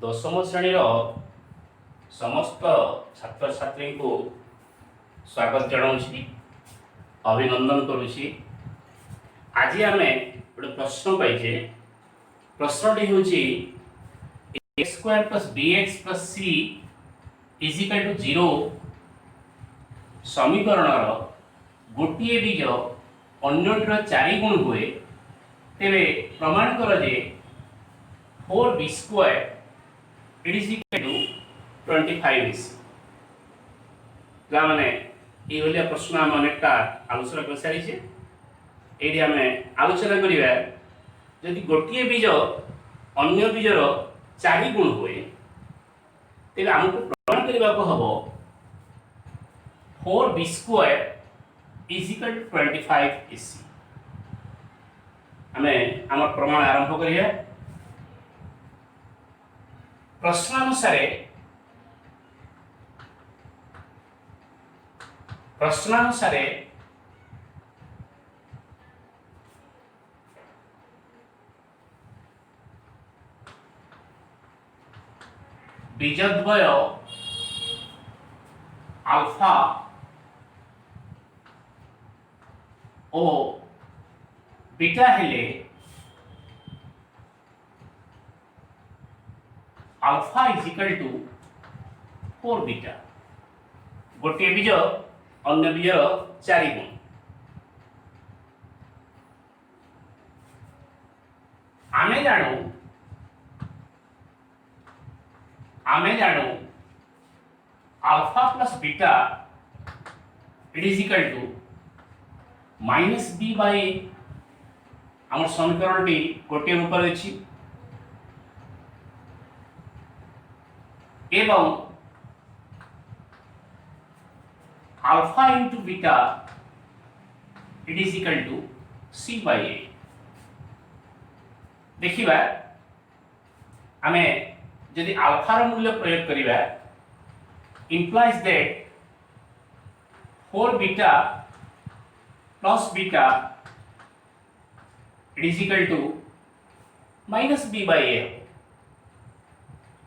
दशम श्रेणी समस्त छात्र छात्री को स्वागत जनाऊँगी, अभिनंदन करुँची। आज आम गोटे प्रश्न पाइजे। प्रश्नटी हूँ x square plus b x plus c is equal to 0 समीकरण गोटे बीज अन्यटर 4 गुण हुए तेरे प्रमाण कर जे 4b square it is equal to 25ac। माने ये प्रश्न आम अनेकटा आलोचना कर सारी। ये आम आलोचना करिया यदि गोटे बीज अन्य बीजर 4 गुण हुए तेरे आमको प्रमाण करने को हम 4b square is equal to 25ac। आम आम प्रमाण आरंभ करिया। प्रश्नानुसारे बीजद्वय अल्फा और बीटा हेले alpha is equal to 4 beta. गोटे बीज अन्य बीज 4 गुण। आमे जानू alpha plus beta it is equal to minus B by आम समीकरण टी गोटे रूप अच्छी एवं alpha into beta it is equal to C by A. देखिबा आमे यदि अल्फार मूल्य प्रयोग करिबा implies that 4 beta plus beta it is equal to minus B by A.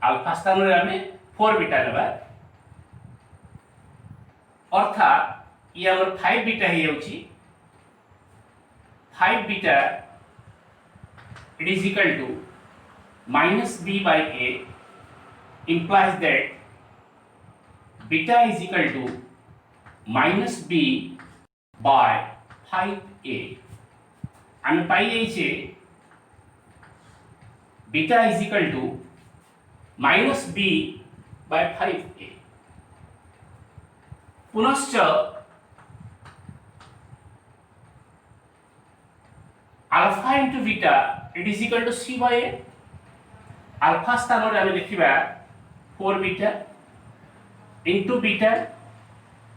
Alpha स्थान रे आमे 4 बीटा नेबा अर्थात ये हमर 5 बीटा हे जाउची। 5 beta it is equal to minus B by A implies that beta is equal to minus b by 5a। हम पाई जाइए beta is equal to minus B by 5a। पुनश्च alpha into beta it is equal to C by A. Alpha स्थान रे हम लिखिबा 4 beta into beta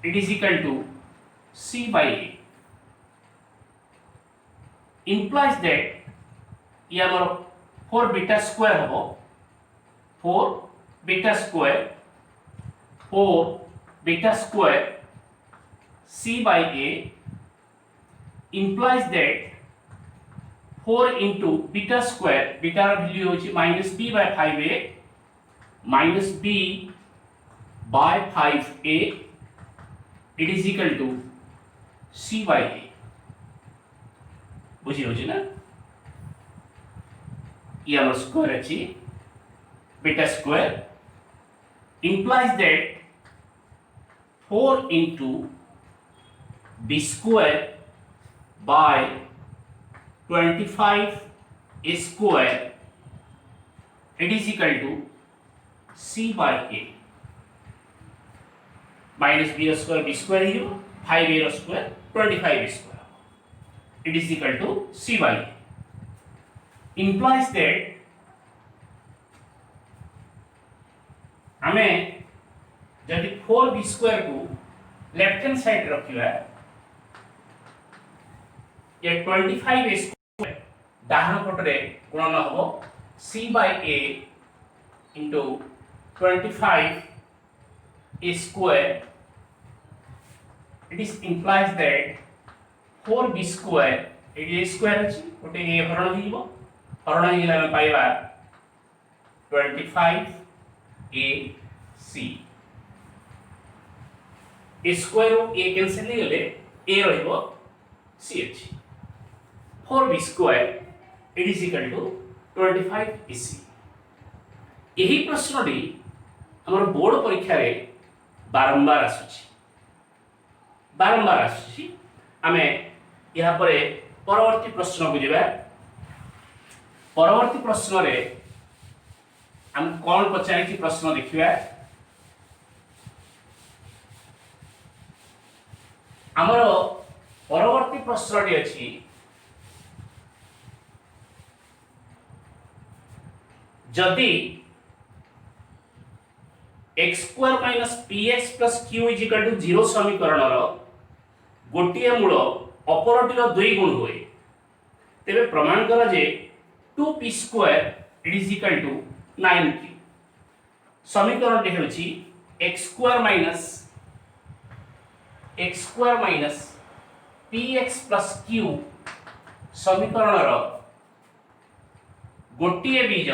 it is equal to C by A. implies that ये हमर 4 beta square हो 4 beta square C by A implies that 4 into beta square beta value होची minus B by 5a minus B by 5a it is equal to C by A. बुझी होची ना ये हमर square अछि beta square implies that 4 into b square by 25 square it is equal to c by a। Minus b square b square ही 5a square 25 square it is equal to c by a। implies that हमें जदि 4b square को left hand side रखिबा ये 25 square डाहाण पटरे गुणन हबो c by a into 25 square it is implies that 4b square it is square अछि गोटे ए हरण हिबो हरण हिला पाइबा 25AC a square of a cancel नहीं गले ए रहइबो CH 4B square it is equal to 25AC यही प्रश्नटी हमर बोर्ड परीक्षा रे बारंबार आसुची आमे यहाँ पर परवर्ती प्रश्न को जीवा परवर्ती प्रश्न रे हम कौन पचारि प्रश्न देखिबा हमर परवर्ती प्रश्नटी अछि जदि x square minus px plus q is equal to 0 समीकरण रो गोटिए मूल अपरटीर 2 गुण होए तेबे प्रमाण करा जे 2p square it is equal to 9q समीकरण टे होछि x square minus px plus q समीकरण रो गोटिए बीज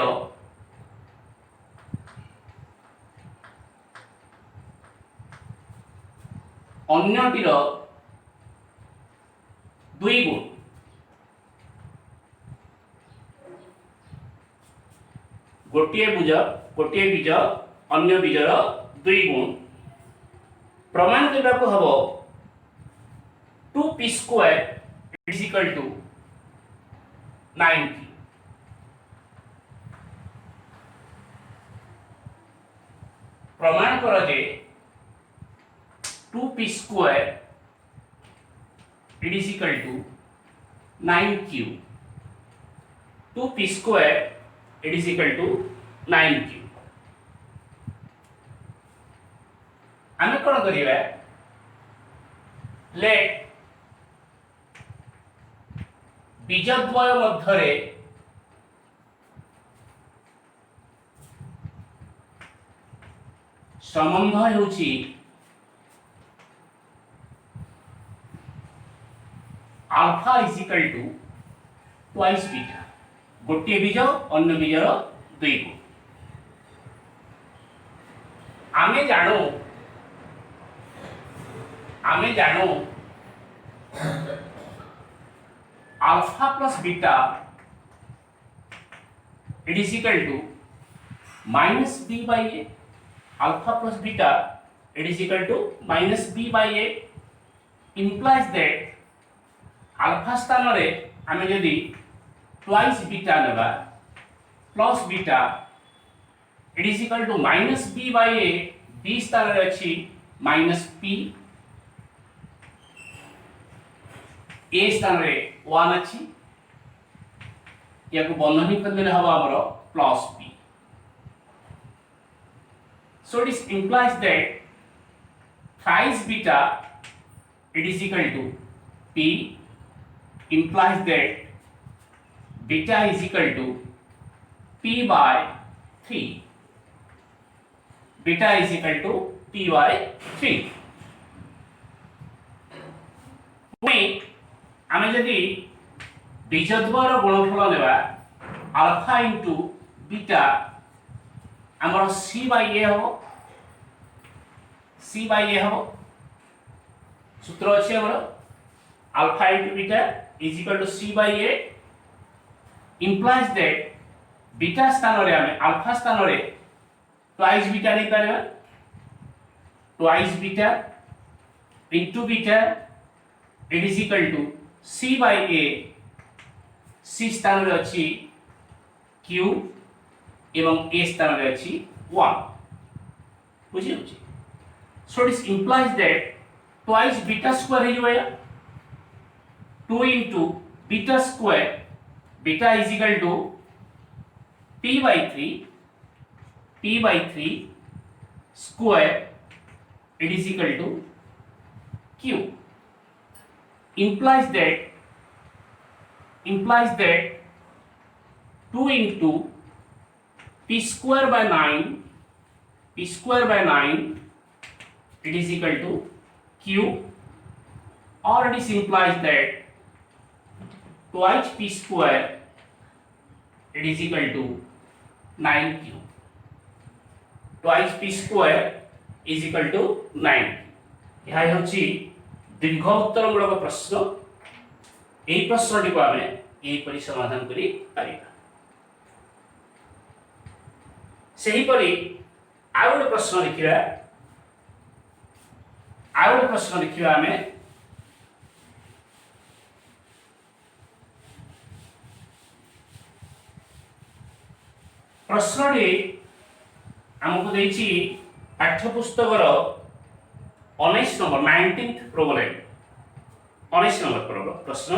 अन्यटीर 2 गुण गोटिए बीज अन्य बीजर 2 गुण प्रमाण करबा को हबो 2p square is equal to 9q प्रमाण करा जे 2p square it is equal to 9q 2p square it is equal to 9q आमे कोन करिबा लेट बीजद्वय मध्यरे संबंध होछि alpha is equal to twice beta गोटे बीज अन्य बीजर 2 गुण आमे जानो alpha plus beta it is equal to minus B by A alpha plus beta it is equal to minus B by A implies that alpha स्थान रे आमे यदि ट्वाइस बीटा नेबा plus beta it is equal to minus B by A B स्थान रे अछि minus P A स्थान रे 1 अछि याको बंधनी करले हबो हमरो plus P so it implies that thrice beta it is equal to p implies that beta is equal to p by 3 beta is equal to p by 3 पुणी आमे जदि बीजद्वयर गुणफल नेबा अल्फा इनटू बीटा हमर c बाय a हो सूत्र अछि हमर alpha into beta is equal to c bye a implies that beta स्थान रे हमें अल्फा स्थान रे ट्वाइस बीटा नै परबा twice beta into beta it is equal to c bye a c स्थान रे अछि q एवं a स्थान रे अछि 1 बुझि होछि so this implies that twice beta square है जो 2 into beta square beta is equal to p by 3 square it is equal to q implies that 2 into p square by 9 it is equal to q or it is implies that twice p square it is equal to 9q twice p square is equal to 9। यह ହେଉଛି दीर्घ उत्तरमूलक प्रश्न। ଏହି ପ୍ରଶ୍ନଟିକୁ ଆମେ ଏହିପରି ସମାଧାନ କରିପାରିବା। ସେହିପରି ଆଉ ଗୋଟେ ପ୍ରଶ୍ନ ଦେଖିବା। ଆମେ प्रश्नटी आमको देछि पाठ्यपुस्तकर 19 number 19th problem 19 number problem प्रश्न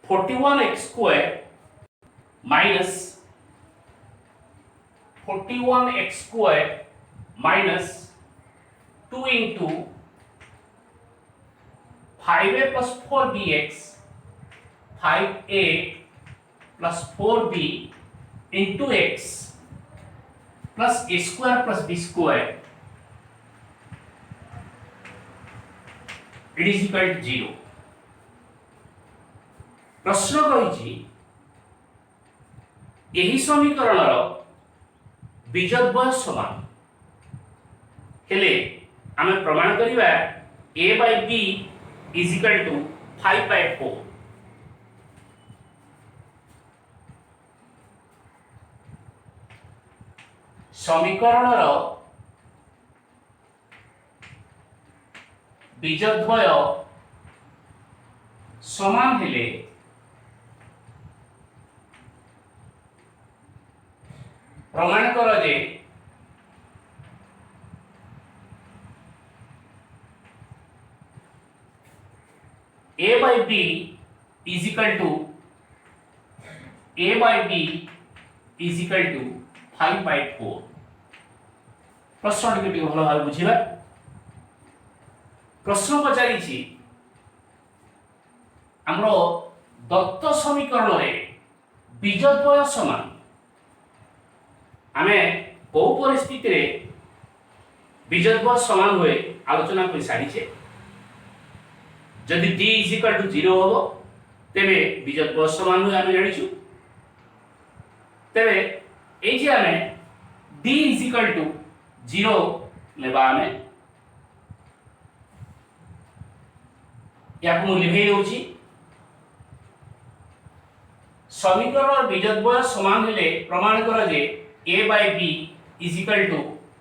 41x square minus 2 into 5a plus 4bx 5a plus 4b into x plus a square plus b square it is equal to 0। प्रश्न कहिछि एही समीकरणर बीजद्वय समान हेले आमे प्रमाण करिबा a by b is equal to 5 by 4। समीकरणर बीजद्वय समान हेले प्रमाण कर जे a by b is equal to 5 by 4। प्रश्न टिके भल भाव बुझिबा। प्रश्न पचारि हमरो दत्त समीकरण रे बीजद्वय समान आमे को परिस्थिति रे बीजद्वय समान होए आलोचना कर सारिछे। जदि d is equal to 0 हो तेबे बीजद्वय समान होए आमे जानिछु। तेबे एठी आमे d is equal to 0 लेबा आमे या मूल्य हे होची समीकरण बीजद्वय समान हेले प्रमाण कर जे a by b is equal to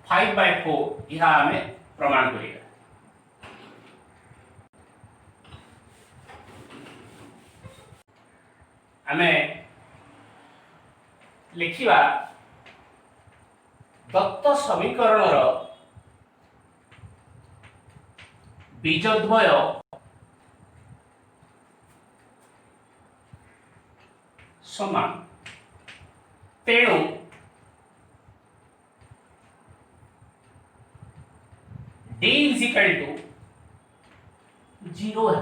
5 by 4 यह आमे प्रमाण करिया। आमे लिखिबा दत्त समीकरणर बीजद्वय समान तेणु d is equal to 0 है।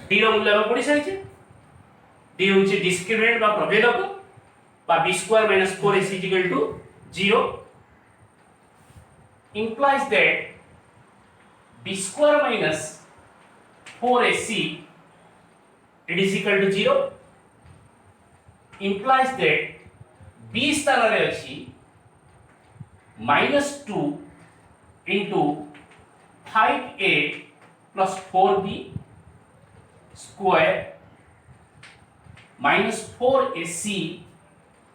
d रो मूल्य हम पढ़ी साइछे। d होची डिस्क्रिमिनेंट बा प्रभेदक बा b square minus 4ac is equal to 0 implies that b square minus 4ac it is equal to 0 implies that b स्थान रे अछि -2 into 5a plus 4b square minus 4ac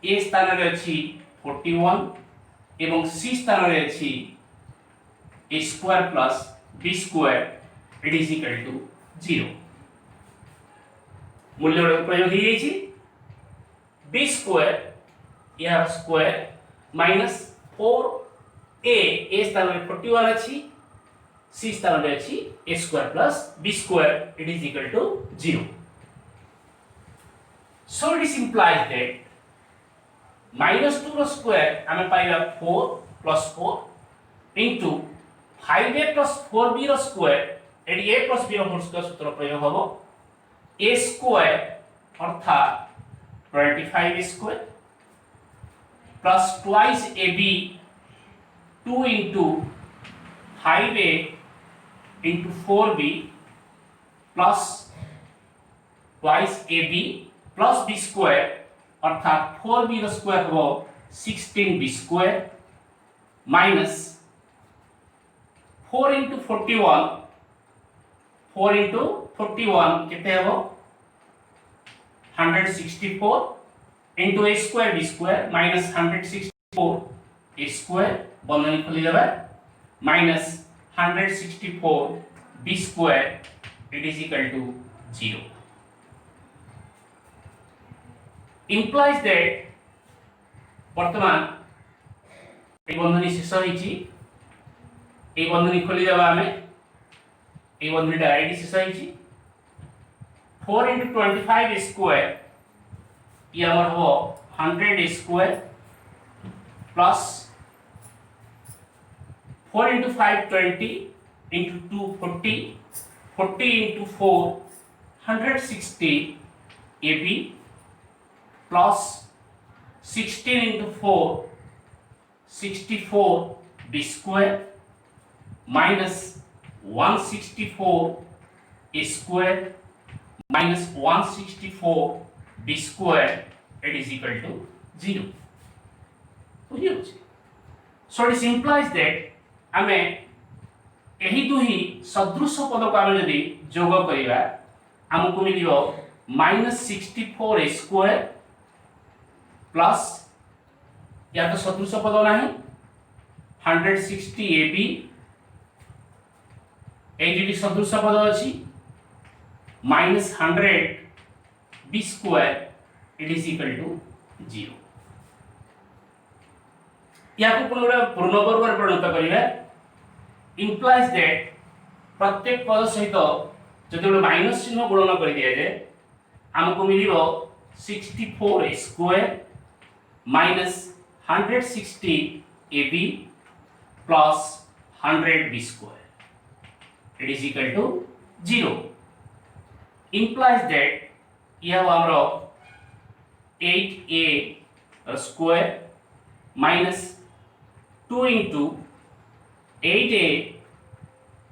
a स्थान रे अछि 41 एवं c स्थान रे अछि a square plus b square it is equal to 0। मूल्य प्रयोग ही छी b square यह स्क्वायर minus 4a स्थान रे 41 अछि c स्थान रे अछि a square plus b square it is equal to 0। so it is implies that -2 रो स्क्वायर हमें पाइबा 4 plus 4 into 5a plus 4b रो स्क्वायर एडी a plus b रो होल स्क्वायर सूत्र प्रयोग हबो a square अर्थात 25 square plus twice ab 2 into 5a into 4b plus twice ab plus b square अर्थात 4b स्क्वायर हो 16b square minus 4 into 41 4 into 41 केते हो 164 into a square b square minus 164 a square बंधनी खोली देबा minus 164 b square it is equal to 0 implies that वर्तमान ए बंधनी शेष होईची ए बंधनी खोली देबा हमें ए बंधनी डायरेक्टली शेष होईची 4 into 25 square ये हमारा हो 100 square plus 4 into 5 20 into 2 40 40 into 4 160 AB plus 16 into 4 64 B square minus 164 A square minus 164 B square it is equal to 0 बुझी होछि so it implies that आमे एही दुही सदृश पद को आमे यदि जोग करिबा हमकु मिलियो -64 a square प्लस या तो सदृश पद नाही 160 ab एही सदृश पद अछि -100 b square it is equal to 0 या को पूर्ण वर्ग में परिणत करिवे implies that प्रत्येक पद सहित जदि गोटे माइनस चिन्ह गुणन कर दिया जाए हमको मिलिबो 64 a square minus 160 ab plus 100 b square it is equal to 0 implies that यह हमरो 8a square minus 2 into 8a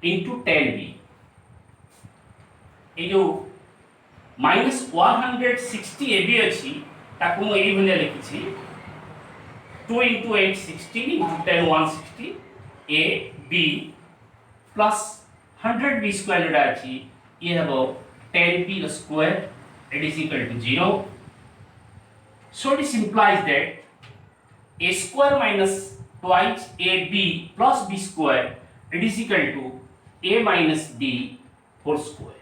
into 10b ये जो minus 160 ab अछि ताकू म एई भले लिखिछि 2 into 8 16 into 10 160 a b plus 100 b square जोड़ा अछि ये हबो 10b square it is equal to 0 so this implies that a square minus twice ab plus b square it is equal to a minus b whole square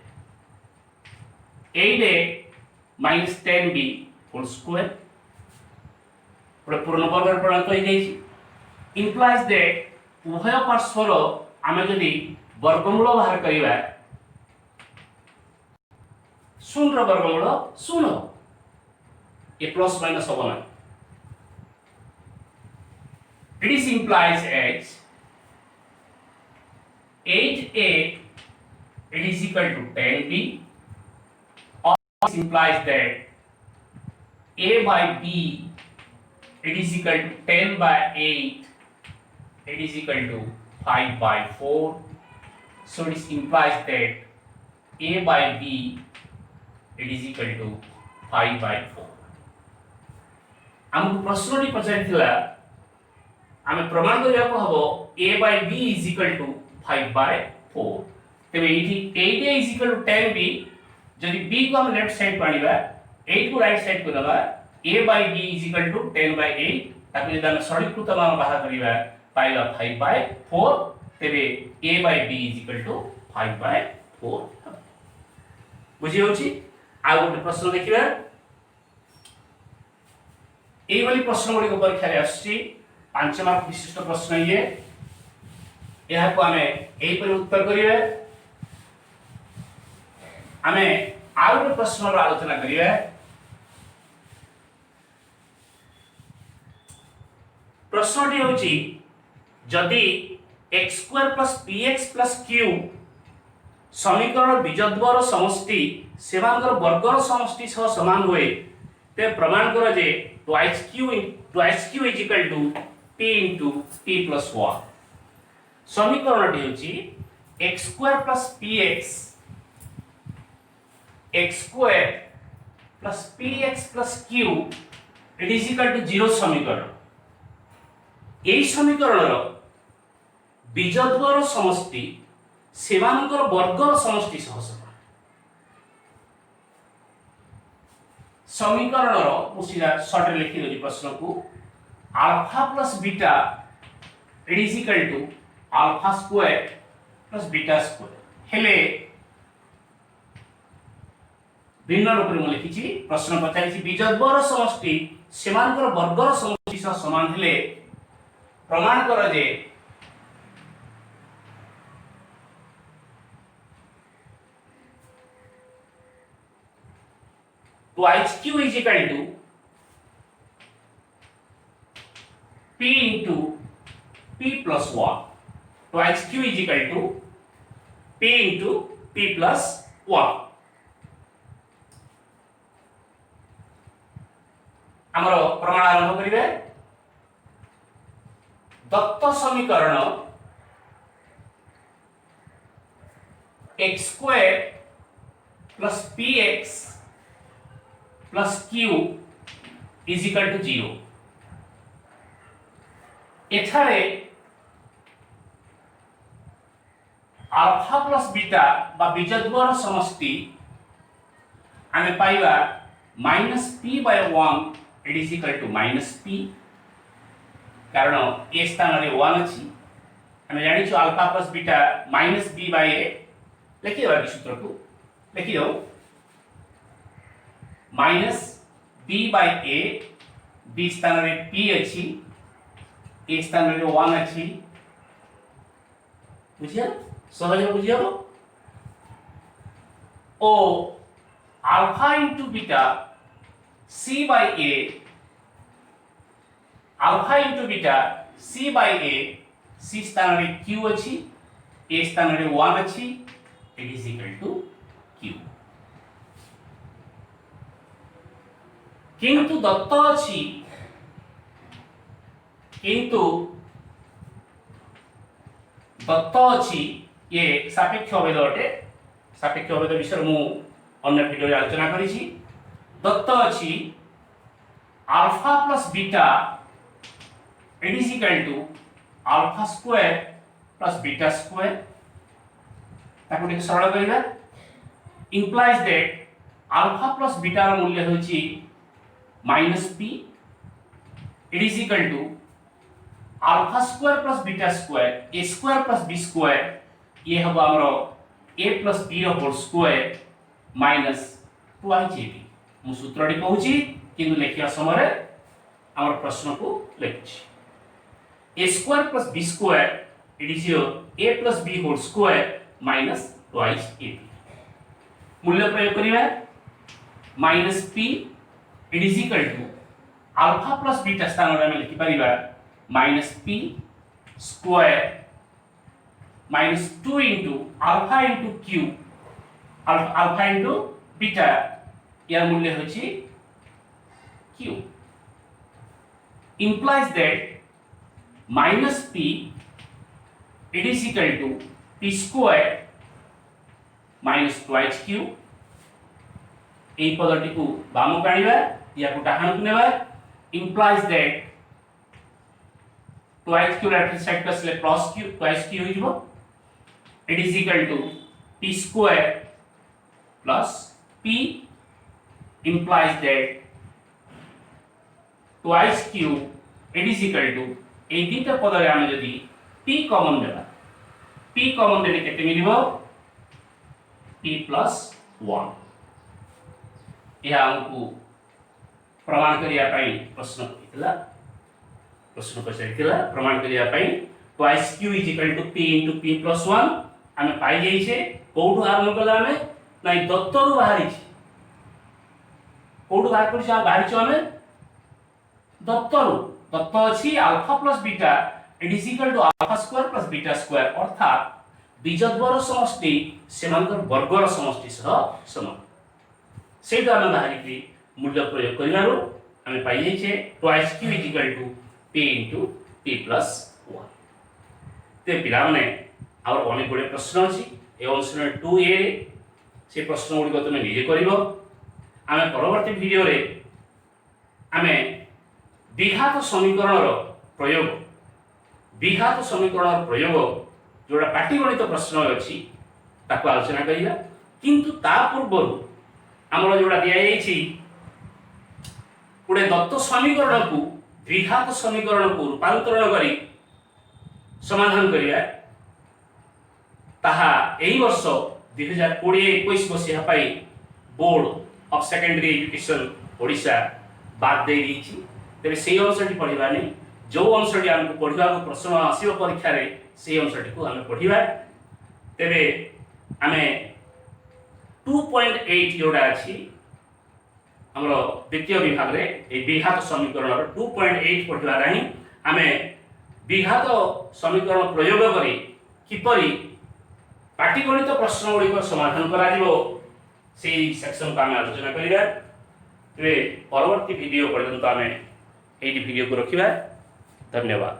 8a minus 10b whole square पूर्ण वर्ग परिणत हो जाइछि implies that उभय पार्श्वर आमे जदि वर्गमूल बाहर करिबा शून्य वर्गमूल शून्य ए प्लस माइनस होबो ना it is implies as 8a it is equal to 10b or this implies that a by b it is equal to 10 by 8 it is equal to 5 by 4 so this implies that a by b it is equal to 5 by 4 हमको प्रश्नटी पचारिथिला आमे प्रमाण करिया को हबो a by b is equal to 5 by 4 तबे एठी 8a is equal to 10b जदि b को हम लेफ्ट साइड पानिबा 8 को राइट साइड को दबा a by b is equal to 10 by 8 ताकि जदि हम सरलीकृत मान बाहर करिबा पाइबा 5 by 4 तबे a by b is equal to 5 by 4 बुझी होछि आ गोटे प्रश्न देखिबा एई वाली प्रश्न गुडी को परीक्षा रे आछि 5 मार्क विशिष्ट प्रश्न ये यह को हमें एई पर उत्तर करिवे हमें आउ गोटे प्रश्न रो आलोचना करिवे प्रश्नटी होछि जदि x² + px + q समीकरण बीजद्वर समष्टि सेमांतर वर्गर समष्टि सह समान होए ते प्रमाण करो जे twice q is equal to p into p plus 1 समीकरणटी होछि x² + px x² + px + q it is equal to 0 समीकरण एई समीकरण बीजद्वर समष्टि सेमानकर वर्गर समष्टि सह समान समीकरण मुसीधा शॉर्ट लिखि दो प्रश्न को alpha plus beta it is equal to alpha square plus beta square हेले भिन्न रूप में लिखी प्रश्न पचारि बीजद्वर समष्टि सेमानकर वर्गर समष्टि सह समान हेले प्रमाण कर जे twice q is equal to p into p plus 1 twice q is equal to p into p plus 1 हमरो प्रमाण आरंभ करिवे दत्त समीकरण x square plus px plus q is equal to 0 एठारे अल्फा प्लस बीटा बा बीजद्वर समष्टि आमे पाइबा minus p by 1 it is equal to minus p कारण a स्थान रे 1 अछि आमे जानि छु alpha plus beta minus b by a लिखि दो सूत्र को लिखि दो minus b by a b स्थान रे p अछि a स्थान रे 1 अछि बुझिया सहज बुझिया ओ alpha into beta c by a alpha into beta c by a c स्थान रे q अछि a स्थान रे 1 अछि it is equal to q किंतु दत्त अछि किंतु दत्त अछि ये सापेक्ष अभेद अटे सापेक्ष अभेद विषय मु अन्य वीडियो रे आलोचना करिछि दत्त अछि alpha plus beta it is equal to alpha square plus beta square ताको ठीक सरल करिबा implies that alpha plus beta रो मूल्य होछि minus p it is equal to alpha square plus beta square a square plus b square ये हबो हमरो a प्लस b रो होल स्क्वायर माइनस 2ab मु सूत्रटी कहूची किंतु लेखिया समय रे हमर प्रश्न को लिखछि a square plus b square it is a plus b whole square minus 2ab मूल्य प्रयोग करिबा minus p it is equal to alpha plus beta स्थान रे हम लिखि परिबा minus p square minus 2 into alpha into q alpha into beta यार मूल्य होछि q implies that minus p it is equal to p square minus twice q এই পদটি को বাম কানিবা ইয়াকু ডাহাণକୁ নেবা implies that twice q left side plus plus q twice q हो it is equal to p square plus p implies that twice q it is equal to এই দুইটা পদরে আমি যদি p কমন দেবা p কমন দেলে কেতে মিলিব p plus 1 यह हमको प्रमाण करिया पई प्रश्न इतला प्रश्न पछाइतला प्रमाण करिया पई twice q is equal to p into p plus 1 हमें पाई जाई छे कोठो आरंभ कला हमें नाही दत्तरु बाहरी छे कोठो बाहर कर छा बाहरी छ हमें दत्तरु दत्त अछि alpha plus beta it is equal to alpha square plus beta square अर्थात बीजद्वर समष्टि सेमानकर वर्गर समष्टि सह समान सेटा हम बाहरी की मूल्य प्रयोग करिनारो हमें पाई जाई छे twice q is equal to p into p plus 1 ते पिला माने और अनेक गुडे प्रश्न अछि एवं 2a से प्रश्न गुडी को तुम निजे करिवो आमे परवर्ती वीडियो रे आमे विघात समीकरण प्रयोग विघात समीकरण प्रयोग जोड़ा पाटीगणित प्रश्न अच्छी ताको आलोचना करिया किंतु ता पूर्व आमर जोड़ा दिया जाइछि गोटे दत्त समीकरण को द्विघात समीकरण को रूपांतरण करी समाधान करिया ताहा एही वर्ष 2020-21 मसीहा पाई board of secondary education Odisha बाद दे दी तेरे से अंशटी पढ़ा नहीं जो अंशटी आमको पढ़ा प्रश्न आसो परीक्षा से अंशटी को आम पढ़ा तेरे आम 2.8 जोड़ा अच्छी आमर द्वितीय विभाग में विघात समीकरण 2.8 पढ़ा ही आम विघात समीकरण प्रयोग करी किपरि पाटीगणित प्रश्न गुड़िक समाधान कर सेक्शन को आम आलोचना करिया परवर्ती वीडियो पर्यंत आम ये वीडियो को रखिबा। धन्यवाद।